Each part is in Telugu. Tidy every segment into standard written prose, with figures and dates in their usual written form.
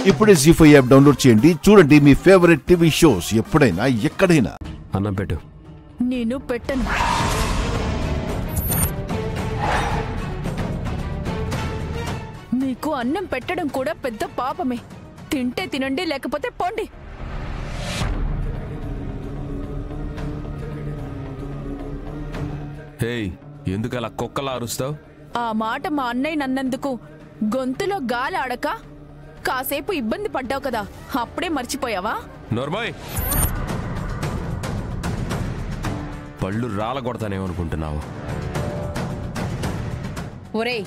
ఇప్పుడే జీ5 యాప్ డౌన్లోడ్ చేయండి. చూడండి మీ ఫేవరెట్ టీవీ షోస్ ఎప్పుడైనా ఎక్కడైనా. అన్నం పెట్టు. నేను పెట్టను. మీకు అన్నం పెట్టడం కూడా పెద్ద పాపమే. తింటే తినండి, లేకపోతే పోండి. హేయ్, ఎందుకు అలా కుక్కలా అరుస్తావు? ఆ మాట మా అన్నయ్య నన్నందుకు గొంతులో గాలి ఆడక కాసేపు ఇబ్బంది పడ్డావు కదా, అప్పుడే మర్చిపోయావా? నోర్మోయ్, పళ్ళు రాలగొడతానేమనుకుంటున్నావు? ఒరేయ్,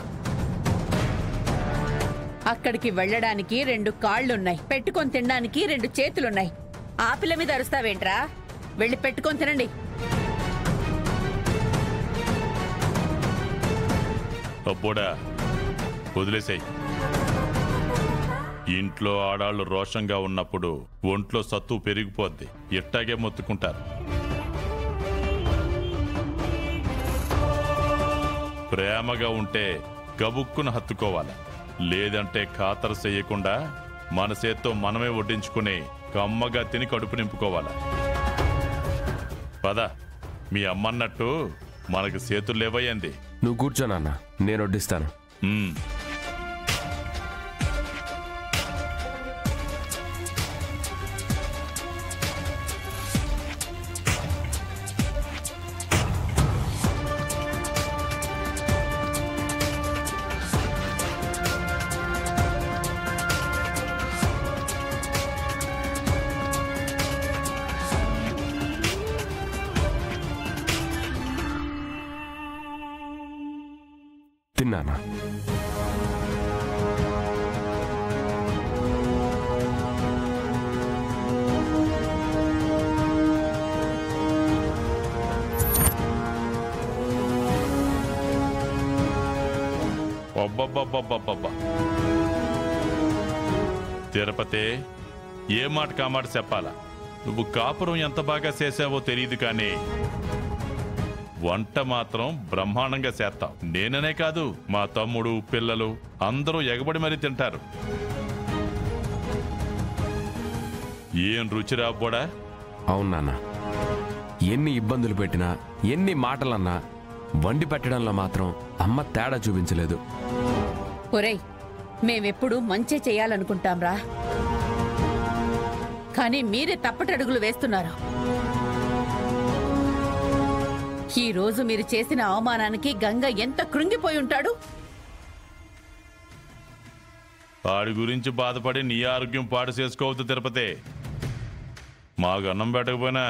అక్కడికి వెళ్ళడానికి 2 కాళ్ళున్నాయి, పెట్టుకొని తినడానికి 2 చేతులున్నాయి. ఆ పిల్ల మీద అరుస్తావేంట్రా? వెళ్ళి పెట్టుకొని తినండి. అబ్బోడా, వదిలేసాయి. ఇంట్లో ఆడాళ్ళు రోషంగా ఉన్నప్పుడు ఒంట్లో సత్తు పెరిగిపోద్ది. ఎట్టాగే మొత్తుకుంటారు. ప్రేమగా ఉంటే గబుక్కును హత్తుకోవాలి, లేదంటే ఖాతరు చెయ్యకుండా మన చేత్తో మనమే వడ్డించుకుని కమ్మగా తిని కడుపు నింపుకోవాలి. పద, మీ అమ్మన్నట్టు మనకు చేతులు లేవయ్యింది. నువ్వు కూర్చోనన్నా, నేను వడ్డిస్తాను. తిన్నానా? అబ్బబ్బబ్బబ్బబ్బబ్బా, తిరుపతి, ఏ మాట కామాట చెప్పాలా? నువ్వు కాపురం ఎంత బాగా చేసావో తెలియదు, కానీ వంట మాత్రం బ్రహ్మాండంగా చేస్తాం. నేననే కాదు, మా తమ్ముడు, పిల్లలు అందరూ ఎగబడి మరీ తింటారు. ఏం రుచి రాబోడా? అవును నాన్న, ఎన్ని ఇబ్బందులు పెట్టినా, ఎన్ని మాటలన్నా వండి పెట్టడంలో మాత్రం అమ్మ తేడా చూపించలేదు. ఒరేయ్, మేమెప్పుడు మంచి చెయ్యాలనుకుంటాంరా, కానీ మీరే తప్పటడుగులు వేస్తున్నారు. ఈ రోజు మీరు చేసిన అవమానానికి గంగ ఎంత కృంగిపోయి ఉంటాడు. వాడి గురించి బాధపడి నీ ఆరోగ్యం పాడు చేసుకోవద్దు తిరుపతి. మాకు అన్నం పెట్టకపోయినా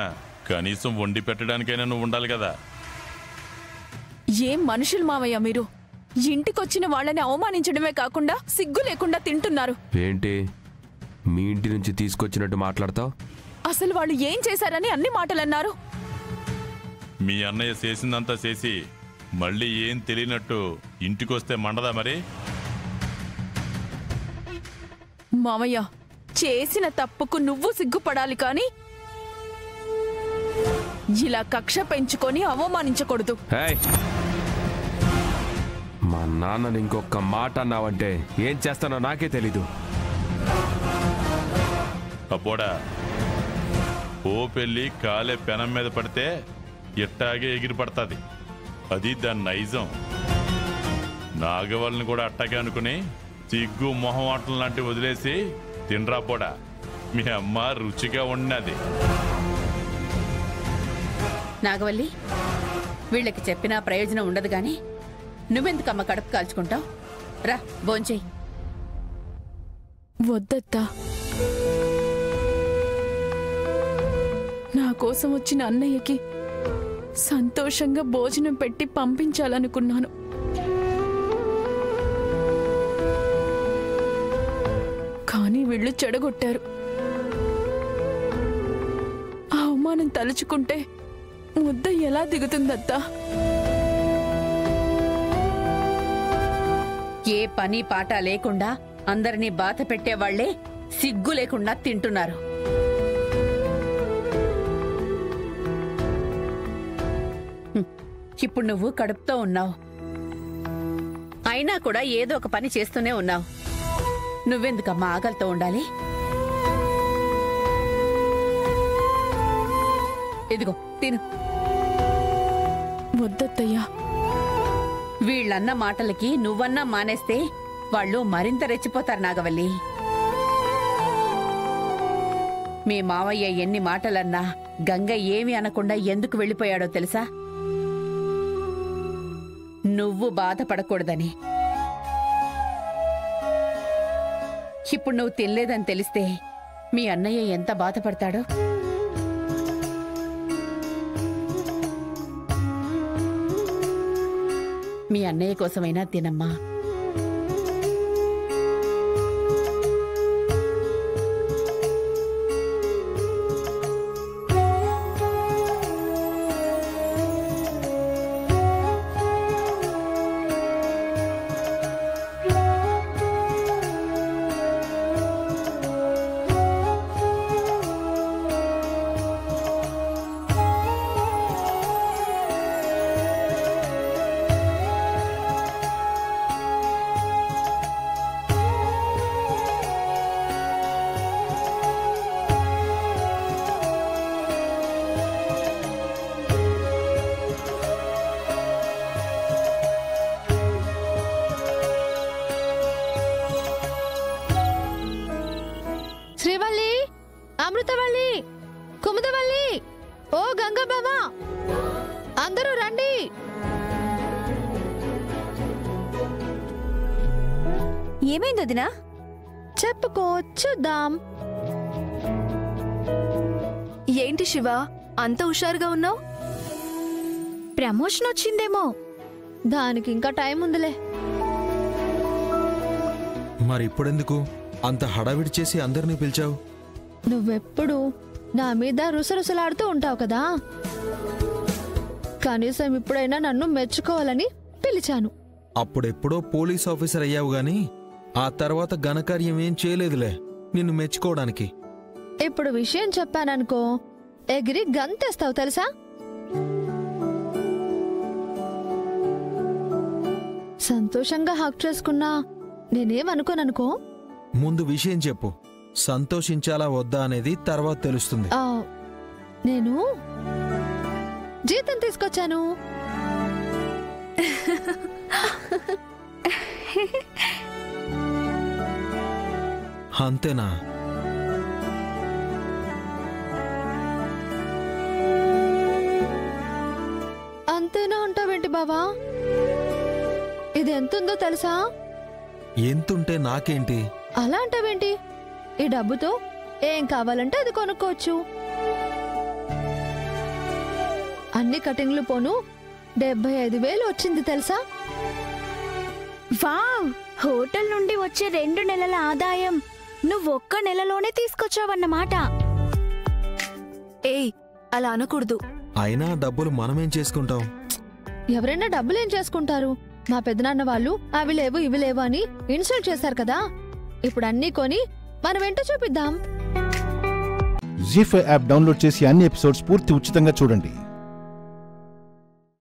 కనీసం వండి పెట్టడానికైనా నువ్వు ఉండాలి కదా. ఏం మనుషులు మావయ్య మీరు! ఇంటికొచ్చిన వాళ్ళని అవమానించడమే కాకుండా సిగ్గు లేకుండా తింటున్నారు. ఏంటి మీ ఇంటి నుంచి తీసుకొచ్చినట్టు మాట్లాడతావు? అసలు వాళ్ళు ఏం చేశారని అన్ని మాటలన్నారు. మీ అన్నయ్య చేసిందంతా చేసి మళ్ళీ ఏం తెలియనట్టు ఇంటికొస్తే మండదా మరి? మామయ్య, చేసిన తప్పుకు నువ్వు సిగ్గుపడాలి, కానీ ఇలా కక్ష పెంచుకొని అవమానించకూడదు. మా నాన్నని ఇంకొక మాట అన్నావంటే ఏం చేస్తానో నాకే తెలీదు. అబ్బోడా, ఓ పెళ్ళి కాలే పెనం మీద పడితే ఎట్టాగే ఎగిరి పడుతుంది. అది దాని నైజం. నాగవల్ని కూడా అట్టాగే అనుకుని సిగ్గు మొహం ఆటలు లాంటివి వదిలేసి తినరా పోడా. మీ అమ్మ రుచిగా ఉన్నది. నాగవల్లి, వీళ్ళకి చెప్పినా ప్రయోజనం ఉండదు గాని నువ్వెందుకమ్మ కడుపు కాల్చుకుంటావు? రా, భోంచేయి. వద్దత్తా, నా కోసం వచ్చిన అన్నయ్యకి సంతోషంగా భోజనం పెట్టి పంపించాలనుకున్నాను. కానీ వీళ్ళు చెడగొట్టారు. ఆ అవమానం తలుచుకుంటే ముద్ద ఎలా దిగుతుందత్తా? ఏ పని పాట లేకుండా అందరినీ బాధ పెట్టేవాళ్లే సిగ్గు లేకుండా తింటున్నారు. ఇప్పుడు నువ్వు కడుపుతో ఉన్నావు, అయినా కూడా ఏదో ఒక పని చేస్తూనే ఉన్నావు. నువ్వెందుకమ్మా ఆకలితో ఉండాలి? ఇదిగో తిను. వద్దత్తయ్యా. వీళ్ళన్న మాటలకి నువ్వన్నా మానేస్తే వాళ్ళు మరింత రెచ్చిపోతారు నాగవల్లి. మీ మావయ్య ఎన్ని మాటలన్నా గంగ ఏమి అనకుండా ఎందుకు వెళ్ళిపోయాడో తెలుసా? నువ్వు బాధపడకూడదని. ఇప్పుడు నువ్వు తినలేదని తెలిస్తే మీ అన్నయ్య ఎంత బాధపడతాడో. మీ అన్నయ్య కోసమైనా తినమ్మా. శ్రీవల్లి, అమృతవల్లి, కుముదవల్లి, ఓ గంగబావ, అందరూ రండి. ఏమైంది వదినా? చెప్పుకో, చూద్దాం. ఏంటి శివ అంత హుషారుగా ఉన్నావు? ప్రమోషన్ వచ్చిందేమో. దానికి ఇంకా టైం ఉందిలే. మరి ఇప్పుడెందుకు అంత హడావిడి చేసి అందరినీ పిలిచావు? నువ్వెప్పుడు నా మీద రుసరుసలాడుతూ ఉంటావు కదా, కనీసం ఇప్పుడైనా నన్ను మెచ్చుకోవాలని పిలిచాను. అప్పుడెప్పుడో పోలీస్ ఆఫీసర్ అయ్యావు గాని ఆ తర్వాత ఘనకార్యం ఏం చేయలేదులే నిన్ను మెచ్చుకోవడానికి. ఇప్పుడు విషయం చెప్పాననుకో, ఎగిరి గంతేస్తావు తెలుసా? సంతోషంగా హక్ చేసుకున్నా నేనేమనుకోననుకో. ముందు విషయం చెప్పు. సంతోషించాలా వద్దా అనేది తర్వాత తెలుస్తుంది. నేను జీతం తీసుకొచ్చాను. అంతేనా? అంతేనా అంటావేంటి బావా? ఇది ఎంతుందో తెలుసా? ఎంతుంటే నాకేంటి? అలా అంటావేంటి? ఈ డబ్బుతో ఏం కావాలంటే అది కొనుక్కోవచ్చు. అన్ని కటింగ్లు పోను 75,000 వచ్చింది తెలుసా? వావ్! హోటల్ నుండి వచ్చే 2 నెలల ఆదాయం నువ్వు ఒక్క నెలలోనే తీసుకొచ్చావన్నమాట. ఏయ్, అలా అనకూడదు. అయినా డబ్బులు మనమేం చేసుకుంటాం? ఎవరైనా డబ్బులేం చేసుకుంటారు? మా పెద్దనాన్న వాళ్ళు అవి లేవు ఇవి లేవు అని ఇన్సల్ట్ చేశారు కదా. ఇప్పుడు అన్నీ కొని మనం ఏంటో చూపిద్దాం. జీ5 యాప్ డౌన్లోడ్ చేసి అన్ని ఎపిసోడ్స్ పూర్తి ఉచితంగా చూడండి.